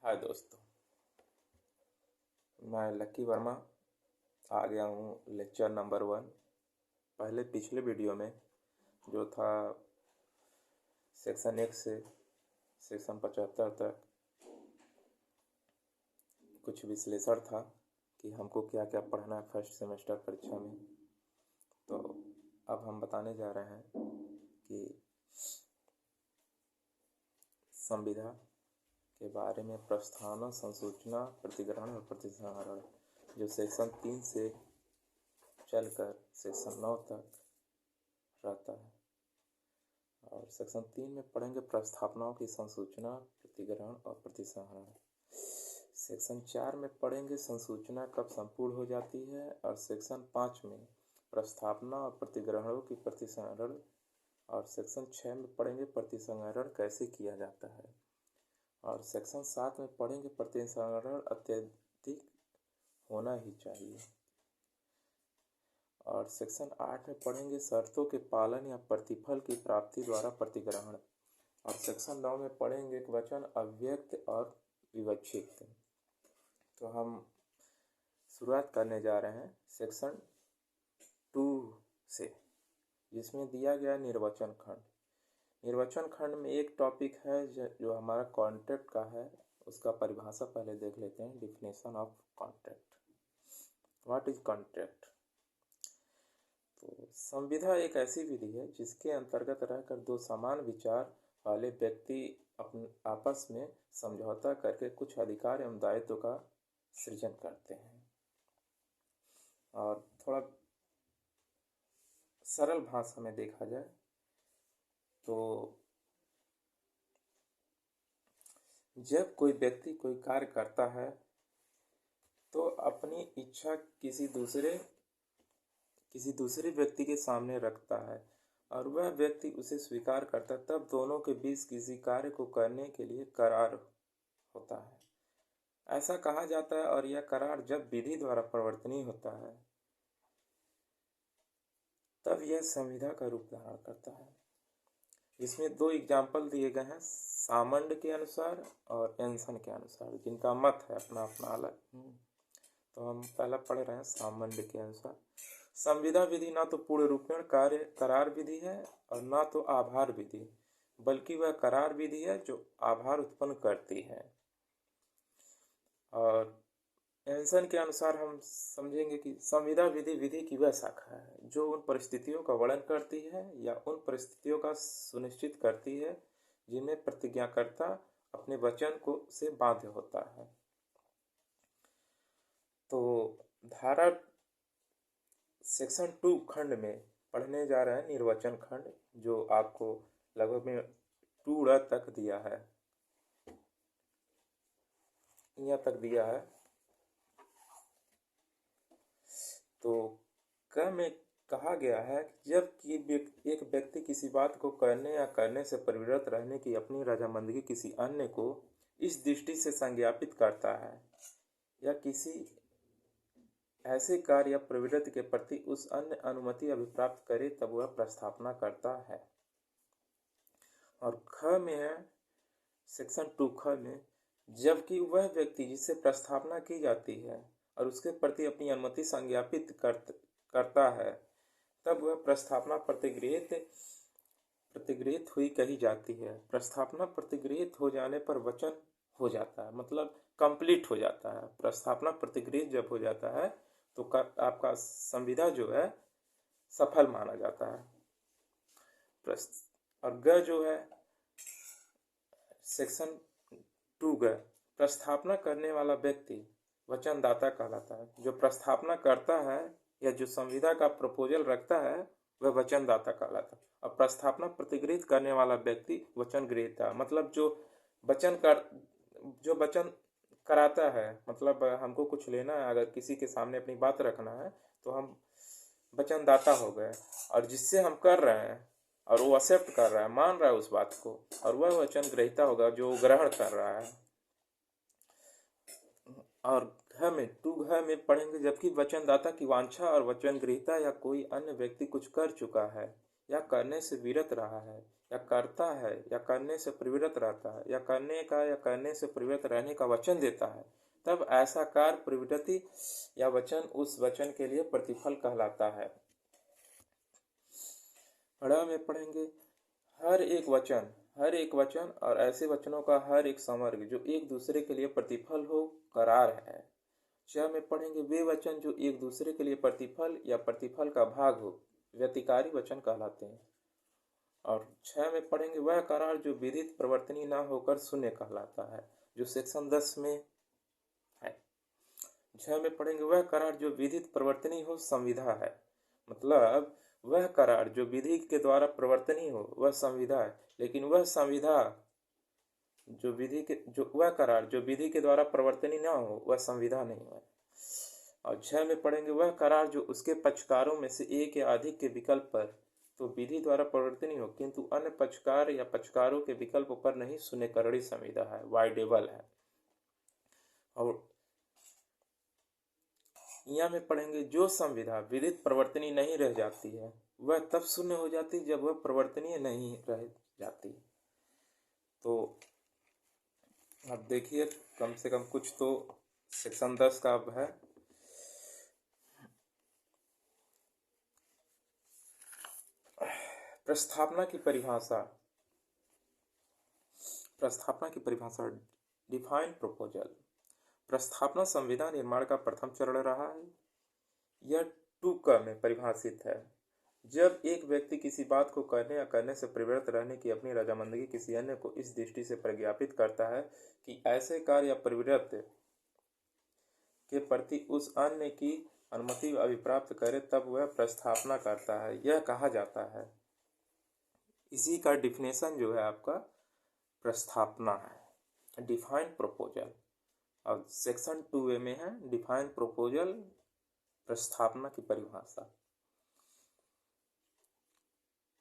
हाय दोस्तों, मैं लक्की वर्मा आ गया हूँ लेक्चर नंबर 1। पहले पिछले वीडियो में जो था सेक्शन 1 से सेक्शन 75 तक कुछ विश्लेषण था कि हमको क्या क्या पढ़ना है फर्स्ट सेमेस्टर परीक्षा में। तो अब हम बताने जा रहे हैं कि संविदा के बारे में प्रस्तावना, संसूचना, प्रतिग्रहण और प्रतिसंहरण, जो सेक्शन 3 से चलकर सेक्शन 9 तक रहता है। और सेक्शन 3 में पढ़ेंगे प्रस्तावनाओं की संसूचना, प्रतिग्रहण और प्रतिसंहरण। सेक्शन 4 में पढ़ेंगे संसूचना कब संपूर्ण हो जाती है, और सेक्शन 5 में प्रस्तावना और प्रतिग्रहणों की प्रतिसंहरण, और सेक्शन 6 में पढ़ेंगे प्रतिसंहरण कैसे किया जाता है, और सेक्शन 7 में पढ़ेंगे प्रतिसंहरण अत्यधिक होना ही चाहिए, और सेक्शन 8 में पढ़ेंगे शर्तों के पालन या प्रतिफल की प्राप्ति द्वारा प्रतिग्रहण, और सेक्शन 9 में पढ़ेंगे एक वचन अव्यक्त और विवक्षित। तो हम शुरुआत करने जा रहे हैं सेक्शन 2 से, जिसमें दिया गया निर्वचन खंड। निर्वचन खंड में एक टॉपिक है जो हमारा कॉन्ट्रैक्ट का है। उसका परिभाषा पहले देख लेते हैं। Definition of contract. What is contract? तो संविदा एक ऐसी विधि है जिसके अंतर्गत रहकर दो समान विचार वाले व्यक्ति अपने आपस में समझौता करके कुछ अधिकार एवं दायित्व का सृजन करते हैं। और थोड़ा सरल भाषा में देखा जाए तो जब कोई व्यक्ति कोई कार्य करता है तो अपनी इच्छा किसी दूसरे व्यक्ति के सामने रखता है और वह व्यक्ति उसे स्वीकार करता है, तब दोनों के बीच किसी कार्य को करने के लिए करार होता है। ऐसा कहा जाता है, और यह करार जब विधि द्वारा परिवर्तनीय होता है तब यह संविदा का रूप धारण करता है। इसमें दो एग्जाम्पल दिए गए हैं, सामंड के अनुसार और एंसन के अनुसार, जिनका मत है अपना अपना अलग। तो हम पहला पढ़ रहे हैं सामंड के अनुसार। संविदा विधि ना तो पूर्ण रूपेण कार्य करार विधि है और ना तो आभार विधि, बल्कि वह करार विधि है जो आभार उत्पन्न करती है। और एंसन के अनुसार हम समझेंगे कि संविदा विधि विधि की वह शाखा है जो उन परिस्थितियों का वर्णन करती है या उन परिस्थितियों का सुनिश्चित करती है जिनमें प्रतिज्ञाकर्ता अपने वचन को से बाध्य होता है। तो धारा सेक्शन 2 खंड में पढ़ने जा रहे हैं निर्वचन खंड, जो आपको लगभग में 2 तक दिया है, यहाँ तक दिया है। तो क में कहा गया है कि जब कि एक व्यक्ति किसी बात को करने या करने से प्रवृत्त रहने की अपनी रजामंदगी किसी अन्य को इस दृष्टि से संज्ञापित करता है या किसी ऐसे कार्य या प्रवृत्ति के प्रति उस अन्य अनुमति अभिप्राप्त करे, तब वह प्रस्थापना करता है। और ख में है सेक्शन 2 ख में, जबकि वह व्यक्ति जिससे प्रस्थापना की जाती है और उसके प्रति अपनी अनुमति संज्ञापित करता है, तब वह प्रस्थापना प्रतिगृहित हुई कही जाती है। प्रस्थापना प्रतिगृहित हो जाने पर वचन हो जाता है, मतलब कंप्लीट हो जाता है। प्रस्थापना प्रतिगृहित जब हो जाता है तो आपका संविदा जो है सफल माना जाता है। और ग जो है सेक्शन 2 ग, प्रस्थापना करने वाला व्यक्ति वचनदाता कहलाता है। जो प्रस्थापना करता है या जो संविदा का प्रपोजल रखता है वह वचनदाता कहलाता है। और प्रस्थापना प्रतिगृहित करने वाला व्यक्ति वचन ग्रहीता, मतलब जो वचन कराता है, मतलब हमको कुछ लेना है, अगर किसी के सामने अपनी बात रखना है तो हम वचनदाता हो गए, और जिससे हम कर रहे हैं और वो एक्सेप्ट कर रहा है, मान रहा है उस बात को, और वह वचन ग्रहीता होगा जो ग्रहण कर रहा है। और घ में पढ़ेंगे, जबकि वचनदाता की वांछा और वचन ग्रहीता या कोई अन्य व्यक्ति कुछ कर चुका है या करने से विरत रहा है, या करता है, या करने से प्रवृत्त रहता है, या करने का या करने से प्रवृत्त रहने का वचन देता है, तब ऐसा कार्य प्रवृत्ति या वचन उस वचन के लिए प्रतिफल कहलाता है। पढ़ा में पढ़ेंगे हर एक वचन और ऐसे वचनों का हर एक समर्ग जो एक दूसरे के लिए प्रतिफल हो करार है। च में पढ़ेंगे वे वचन जो एक दूसरे के लिए प्रतिफल या प्रतिफल का भाग हो व्यतिकारी वचन कहलाते हैं। और 6 में पढ़ेंगे वह करार जो विधित प्रवर्तनीय ना होकर शून्य कहलाता है, जो सेक्शन 10 में है। 6 में पढ़ेंगे वह करार जो विधित प्रवर्तनीय हो संविधा है, मतलब वह करार जो विधि के द्वारा प्रवर्तनीय हो वह संविधा है, लेकिन वह संविधा वह करार जो विधि के द्वारा प्रवर्तनीय ना हो वह संविधा नहीं है। और 6 में पढ़ेंगे वह करार जो उसके पक्षकारों में से एक या अधिक के विकल्प पर तो विधि द्वारा प्रवर्तनीय हो किंतु अन्य पक्षकार या पक्षकारों के विकल्प पर नहीं शून्यकरणी संविधा है, वाइडेबल है। और यहाँ में पढ़ेंगे जो संविधा विधित प्रवर्तनीय नहीं रह जाती है वह तब शून्य हो जाती जब वह प्रवर्तनीय नहीं रह जाती। तो अब देखिए कम से कम कुछ तो सेक्शन 10 का अब है। प्रस्थापना की परिभाषा डिफाइन प्रपोजल। प्रस्थापना संविधान निर्माण का प्रथम चरण रहा है। यह 2 में परिभाषित है। जब एक व्यक्ति किसी बात को करने या करने से प्रवृत्त रहने की अपनी रजामंदगी किसी अन्य को इस दृष्टि से प्रज्ञापित करता है कि ऐसे कार्य या प्रवृत्ति के प्रति उस अन्य की अनुमति अभिप्राप्त करे तब वह प्रस्थापना करता है, यह कहा जाता है। इसी का डिफिनेशन जो है आपका प्रस्थापना है, डिफाइन प्रपोजल। अब सेक्शन 2A में है डिफाइन प्रपोजल, प्रस्थापना की परिभाषा,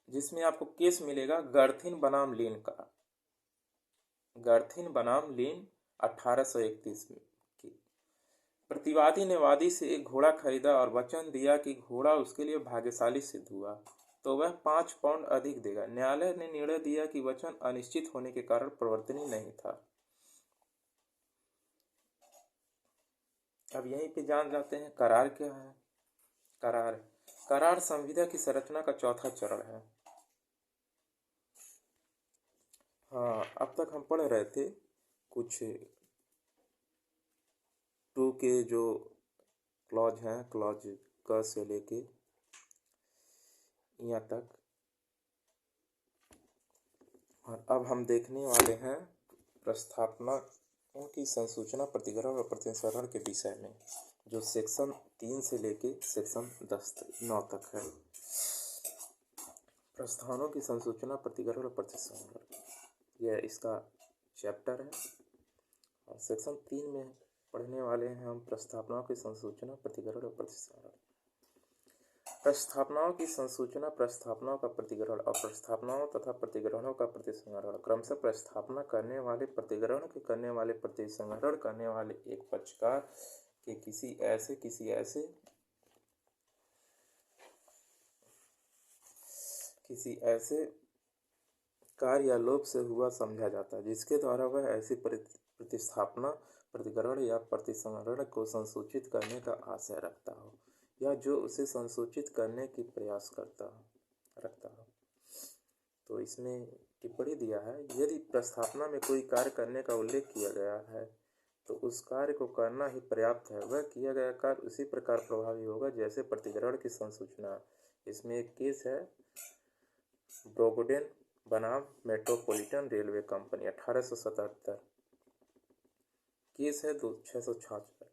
जिसमें आपको केस मिलेगा गर्थीन बनाम लिन का। गर्थीन बनाम लिन 1831 में की। प्रतिवादी ने वादी से एक घोड़ा खरीदा और वचन दिया कि घोड़ा उसके लिए भाग्यशाली सिद्ध हुआ तो वह 5 पाउंड अधिक देगा। न्यायालय ने निर्णय दिया कि वचन अनिश्चित होने के कारण प्रवर्तनीय नहीं था। अब यहीं पे जान जाते हैं करार क्या है। करार संविधा की संरचना का चौथा चरण है। हाँ, अब तक हम पढ़ रहे थे कुछ 2 के जो क्लॉज हैं, क्लॉज क से लेके यहाँ तक, और अब हम देखने वाले हैं प्रस्थापना की संसूचना प्रतिग्रहण और प्रतिसंहरण के विषय में, जो सेक्शन 3 से लेके सेक्शन 9 तक है। प्रस्थानों की संसूचना प्रतिग्रहण और प्रतिसंहरण यह इसका चैप्टर है। और सेक्शन 3 में पढ़ने वाले हैं हम प्रस्थापनाओं की संसूचना प्रतिग्रहण और प्रतिसंहरण। प्रस्थापनाओं की संसूचना, प्रस्थापनाओं का प्रतिग्रहण और प्रस्थापनाओं तथा प्रतिग्रहणों का प्रतिसंहरण क्रमशः प्रस्थापना करने वाले, प्रतिग्रहण के करने वाले, प्रतिसंहरण करने वाले एक पक्षकार के किसी ऐसे कार्य या लोभ से हुआ समझा जाता है जिसके द्वारा वह ऐसी प्रतिस्थापना, प्रतिग्रहण या प्रतिसंहरण को संसूचित करने का आशय रखता हो या जो उसे संसूचित करने की प्रयास रखता हो। तो इसमें टिप्पणी दिया है, यदि प्रस्थापना में कोई कार्य करने का उल्लेख किया गया है तो उस कार्य को करना ही पर्याप्त है। वह किया गया कार्य उसी प्रकार प्रभावी होगा जैसे प्रतिग्रहण की संसूचना। इसमें एक केस है ब्रोगडेन बनाम मेट्रोपॉलिटन रेलवे कंपनी 1877, केस है 666।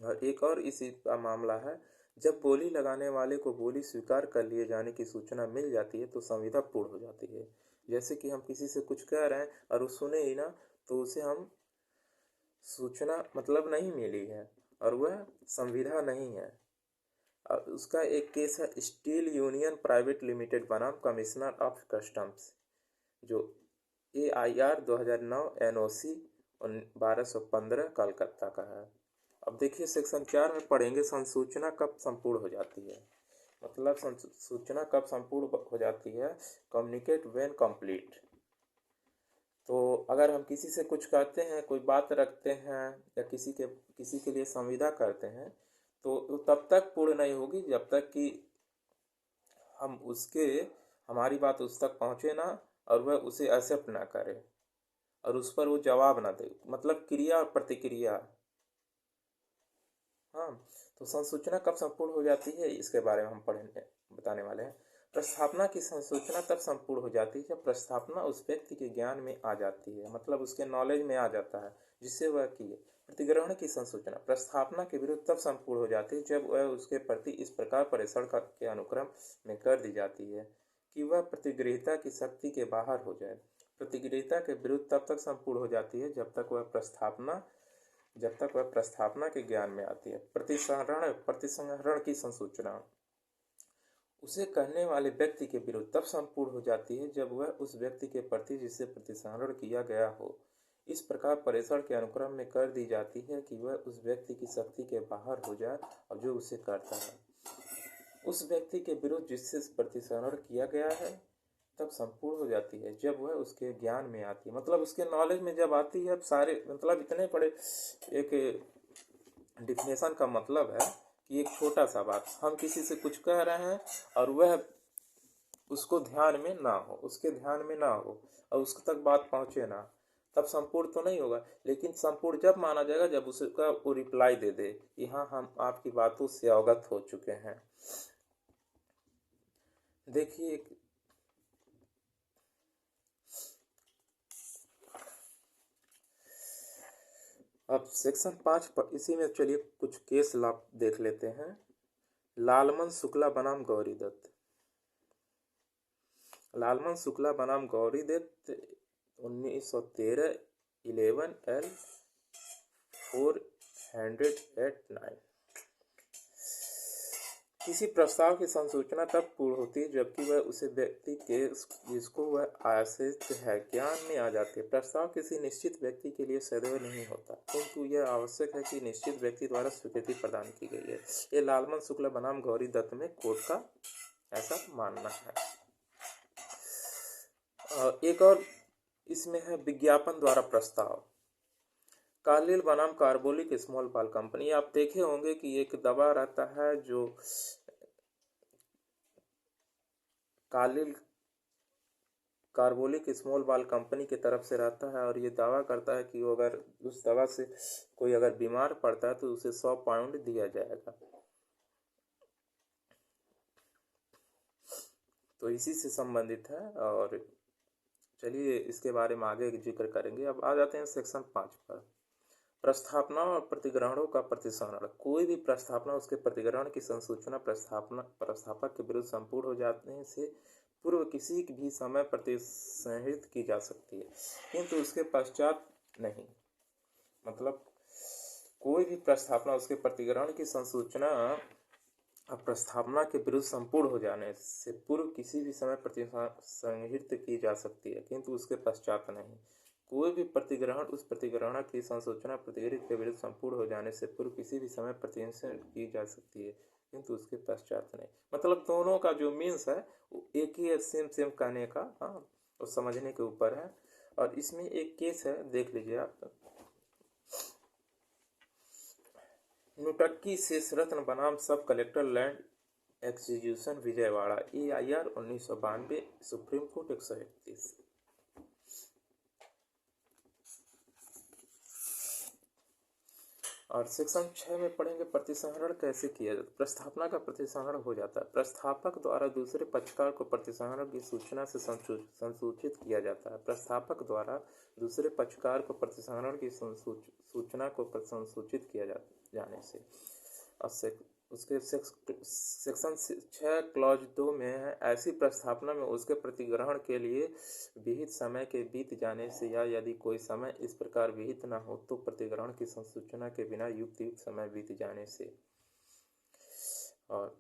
और एक और इसी का मामला है, जब बोली लगाने वाले को बोली स्वीकार कर लिए जाने की सूचना मिल जाती है तो संविदा पूर्ण हो जाती है। जैसे कि हम किसी से कुछ कह रहे हैं और वो सुने ही ना, तो उसे हम सूचना मतलब नहीं मिली है और वह संविदा नहीं है। और उसका एक केस है स्टील यूनियन प्राइवेट लिमिटेड बनाम कमिश्नर ऑफ कस्टम्स, जो AIR 2009 NOC 1215 कलकत्ता का है। अब देखिए सेक्शन 4 में पढ़ेंगे संसूचना कब संपूर्ण हो जाती है। मतलब सूचना कब संपूर्ण हो जाती है? Communicate when complete. तो अगर हम किसी से कुछ कहते हैं, कोई बात रखते हैं या किसी के लिए संविदा करते हैं, तो वो तब तक पूर्ण नहीं होगी जब तक कि हम उसके हमारी बात उस तक पहुँचे ना, और वह उसे एक्सेप्ट ना करे और उस पर वो जवाब ना दे। मतलब क्रिया और प्रतिक्रिया। हाँ, तो संसूचना कब संपूर्ण हो जाती है, इसके बारे में हम पढ़ने बताने वाले हैं। प्रस्थापना की संसूचना तब संपूर्ण हो जाती है जब प्रस्थापना उस व्यक्ति के ज्ञान में आ जाती है, मतलब उसके नॉलेज में आ जाता है जिससे वह किए। प्रतिग्रहण की संसूचना प्रस्थापना के विरुद्ध तब संपूर्ण हो जाती है जब वह उसके प्रति इस प्रकार परीक्षण के अनुक्रम में कर दी जाती है कि वह प्रतिगृहीता की शक्ति के बाहर हो जाए। प्रतिगृहीता के विरुद्ध तब तक संपूर्ण हो जाती है जब तक वह प्रस्थापना के ज्ञान में आती है। प्रतिसंहरण की संसूचना उसे करने वाले व्यक्ति के विरुद्ध तब संपूर्ण हो जाती है जब वह उस व्यक्ति के प्रति जिससे प्रतिसंहरण किया गया हो इस प्रकार परीक्षण के अनुक्रम में कर दी जाती है कि वह उस व्यक्ति की शक्ति के बाहर हो जाए और जो उसे करता है। उस व्यक्ति के विरुद्ध जिससे प्रतिसंहरण किया गया है तब संपूर्ण हो जाती है जब वह उसके ज्ञान में आती है, मतलब उसके नॉलेज में जब आती है। अब सारे मतलब इतने बड़े एक डिफिनेशन का मतलब है कि एक छोटा सा बात हम किसी से कुछ कह रहे हैं और वह उसको ध्यान में ना हो, उसके ध्यान में ना हो और उसके तक बात पहुंचे ना, तब संपूर्ण तो नहीं होगा। लेकिन संपूर्ण जब माना जाएगा जब उसका वो रिप्लाई दे दे कि हाँ हम आपकी बातों से अवगत हो चुके हैं। देखिए अब सेक्शन 5 पर इसी में चलिए कुछ केस लाभ देख लेते हैं। लालमन शुक्ला बनाम गौरी दत्त। लालमन शुक्ला बनाम गौरी दत्त 1913 11L 408-9। किसी प्रस्ताव की संसूचना तब पूर्ण होती है जबकि वह उसे व्यक्ति के जिसको वह आश्रित है ज्ञान में आ जाती है। प्रस्ताव किसी निश्चित व्यक्ति के लिए सदैव नहीं होता, किंतु यह आवश्यक है कि निश्चित व्यक्ति द्वारा स्वीकृति प्रदान की गई है। ये लालमन शुक्ला बनाम गौरी दत्त में कोर्ट का ऐसा मानना है। एक और इसमें है विज्ञापन द्वारा प्रस्ताव। कार्लिल बनाम कार्बोलिक स्मॉल बाल कंपनी। आप देखे होंगे कि एक दवा रहता है जो कार्लिल कार्बोलिक स्मॉल बाल कंपनी की तरफ से रहता है और ये दावा करता है कि वो अगर उस दवा से कोई अगर बीमार पड़ता है तो उसे 100 पाउंड दिया जाएगा। तो इसी से संबंधित है और चलिए इसके बारे में आगे जिक्र करेंगे। अब आ जाते हैं सेक्शन 5 पर। प्रस्थापना और प्रतिग्रहणों का प्रतिसंहरण। कोई भी प्रस्थापना उसके प्रतिग्रहण की संसूचना प्रस्थापक के विरुद्ध संपूर्ण हो जाने से पूर्व किसी भी समय प्रतिसंहरित की जा सकती है, किंतु उसके पश्चात नहीं। मतलब कोई भी प्रस्थापना उसके प्रतिग्रहण की संसूचना प्रस्थापना के विरुद्ध संपूर्ण हो जाने से पूर्व किसी भी समय प्रतिसंहरित की जा सकती है, किंतु उसके पश्चात नहीं। कोई भी प्रतिग्रहण उस प्रतिग्रहण की संसूचना प्रतिग्रहित के विरुद्ध संपूर्ण हो जाने से पूर्व किसी भी समय प्रतिसंहरित की जा सकती है, किंतु उसके पश्चात नहीं। मतलब दोनों का जो मीन्स है वो एक ही है, सेम कहने का। हाँ, वो समझने के ऊपर है। और इसमें एक केस है, देख लीजिए आप। नुटक्की शेषरत्न बनाम सब collector land acquisition Vijayawada EIR 1992 supreme court 131। और सेक्शन 6 में पढ़ेंगे प्रतिसंहरण कैसे किया जाता है। प्रस्थापना का प्रतिसंहरण हो जाता है। प्रस्थापक द्वारा दूसरे पक्षकार को प्रतिसंहरण की सूचना से संसूचित किया जाता है। प्रस्थापक द्वारा दूसरे पक्षकार को प्रतिसंहरण की सूचना को संसूचित किया जाने से। और उसके सेक्शन 6 क्लॉज 2 में है, ऐसी प्रस्थापना में उसके प्रतिग्रहण के लिए विहित समय के बीत जाने से या यदि कोई समय इस प्रकार विहित न हो तो प्रतिग्रहण की संसूचना के बिना युक्त समय बीत जाने से। और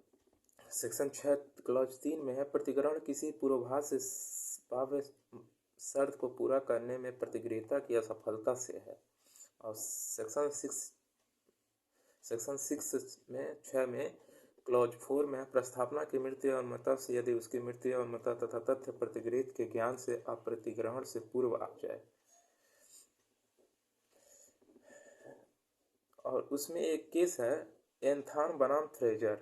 सेक्शन 6 क्लॉज 3 में है, प्रतिग्रहण किसी पूर्वाभास से शर्त को पूरा करने में प्रतिगृहीता की असफलता से है। और सेक्शन 6 में 6 में क्लॉज 4 में प्रस्थापना की मृत्यु और मता से यदि उसकी मृत्यु और मता तथा तथ्य प्रतिगृहित के ज्ञान से अप्रतिग्रहण से पूर्व आ जाए। और उसमें एक केस है एंथान बनाम थ्रेजर,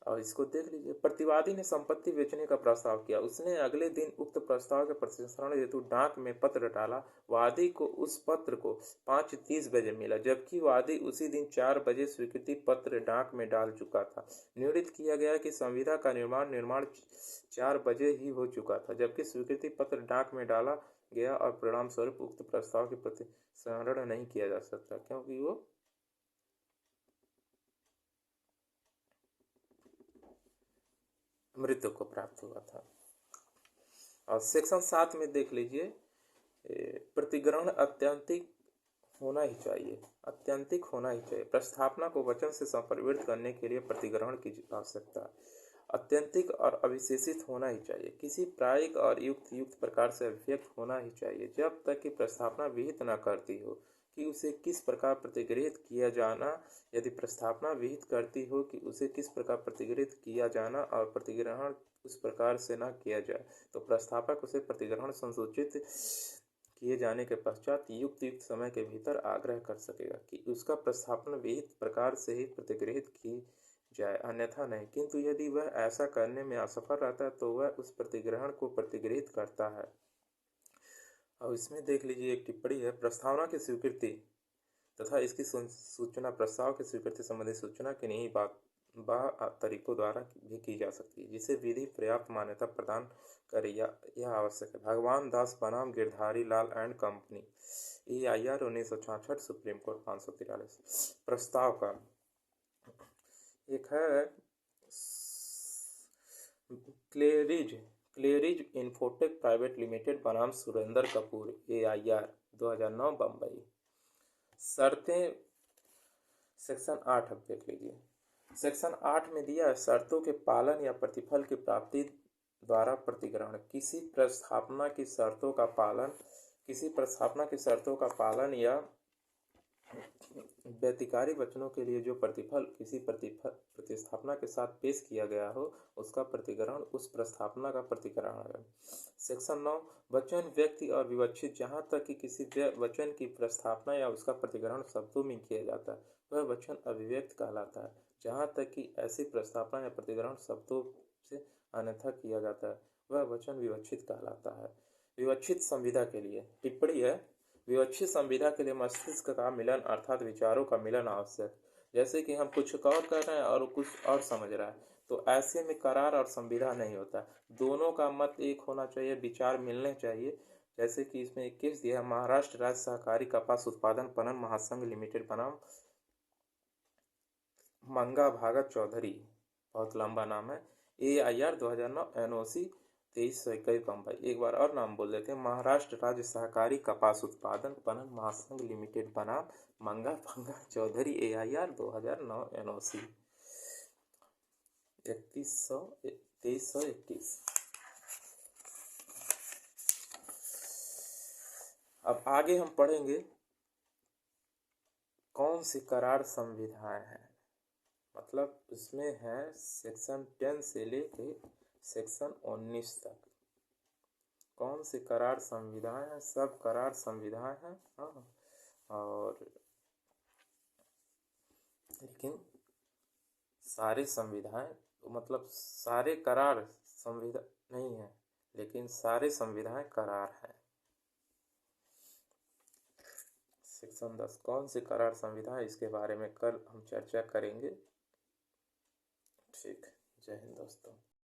और इसको देख लीजिए। प्रतिवादी ने संपत्ति बेचने का प्रस्ताव किया। उसने अगले दिन उक्त प्रस्ताव के प्रत्यर्पण हेतु डाक में पत्र डाला। वादी को उस पत्र को 5:30 बजे मिला, जबकि वादी उसी दिन 4 बजे स्वीकृति पत्र डाक में डाल चुका था। निर्णित किया गया कि संविदा का निर्माण 4 बजे ही हो चुका था, जबकि स्वीकृति पत्र डाक में डाला गया और परिणाम स्वरूप उक्त प्रस्ताव के प्रतिसंहरण नहीं किया जा सकता, क्योंकि वो मृत्यु को प्राप्त हुआ था। और सेक्शन 7 में देख लीजिए, प्रतिग्रहण अत्यंतिक होना ही चाहिए, अत्यंतिक होना ही चाहिए। प्रस्थापना को वचन से संपरिवर्तित करने के लिए प्रतिग्रहण की आवश्यकता है। अत्यंतिक और अविशेषित होना ही चाहिए। किसी प्रायिक और युक्त प्रकार से अभिव्यक्त होना ही चाहिए, जब तक कि प्रस्थापना विहित न करती हो कि उसे किस प्रकार प्रतिगृहित किया जाना। यदि प्रस्थापना विहित करती हो कि उसे किस प्रकार प्रतिगृहित किया जाना और प्रतिग्रहण उस प्रकार से न किया जाए, तो प्रस्थापक उसे प्रतिग्रहण संसूचित किए जाने के पश्चात युक्त समय के भीतर आग्रह कर सकेगा कि उसका प्रस्थापन विहित प्रकार से ही प्रतिगृहित की जाए, अन्यथा नहीं। किंतु यदि वह ऐसा करने में असफल रहता है तो वह उस प्रतिग्रहण को प्रतिगृहित करता है। और इसमें देख लीजिए, एक टिप्पणी है, प्रस्तावना की स्वीकृति तथा इसकी सूचना प्रस्ताव की स्वीकृति संबंधी सूचना की नहीं तरीकों द्वारा भी की जा सकती है, जिसे विधि पर्याप्त मान्यता प्रदान करे, यह आवश्यक है। भगवान दास बनाम Girdhari Lal and company, EIR 1966, supreme court 543। प्रस्ताव का एक है क्लेरिज इन्फोटेक प्राइवेट लिमिटेड बनाम सुरेंद्र कपूर, EIR 2009, बम्बई। शर्तें सेक्शन 8 अब देख लीजिए। सेक्शन 8 में दिया है, शर्तों के पालन या प्रतिफल की प्राप्ति द्वारा प्रतिग्रहण। किसी प्रस्थापना की शर्तों का पालन या व्यतिकारी वचनों के लिए जो प्रतिफल किसी प्रतिस्थापना के साथ पेश किया गया हो, उसका प्रतिग्रहण उस प्रस्थापना का प्रतिग्रहण है। सेक्शन 9, वचन व्यक्ति और विवक्षित। जहाँ तक कि किसी वचन की प्रस्थापना या उसका प्रतिग्रहण शब्दों में किया जाता है, वह वचन अभिव्यक्त कहलाता है। जहाँ तक कि ऐसी प्रस्थापना या प्रतिग्रहण शब्दों से अन्यथा किया जाता है, वह वचन विवक्षित कहलाता है। विवक्षित संविदा के लिए टिप्पणी है, विवक्षित संविदा के लिए मस्तिष्क का मिलन अर्थात विचारों का मिलन आवश्यक। जैसे कि हम कुछ और कर रहे हैं और कुछ और समझ रहा है, तो ऐसे में करार और संविदा नहीं होता। दोनों का मत एक होना चाहिए, विचार मिलने चाहिए। जैसे कि इसमें एक केस दिया है, महाराष्ट्र राज्य सहकारी कपास उत्पादन पणन महासंघ लिमिटेड बनाम मंगा भागत चौधरी, बहुत लंबा नाम है, EIR 2009, NOC 2321, बम्बई। एक बार और नाम बोल देते हैं, महाराष्ट्र राज्य सहकारी कपास उत्पादन पणन महासंघ लिमिटेड बनाम मंगा भागत चौधरी, EIR 2009, NOC 2321। अब आगे हम पढ़ेंगे कौन सी करार संविधाएं हैं। मतलब इसमें है सेक्शन 10 से लेके सेक्शन 19 तक कौन सी करार संविधाएं हैं। सब करार संविधाएं हैं, हाँ। और लेकिन सारे संविधाएं, मतलब सारे करार संविधा नहीं है, लेकिन सारे संविधाएं करार हैं। सेक्शन 10 कौन सी करार संविधा है, इसके बारे में कल हम चर्चा करेंगे। ठीक, जय हिंद दोस्तों।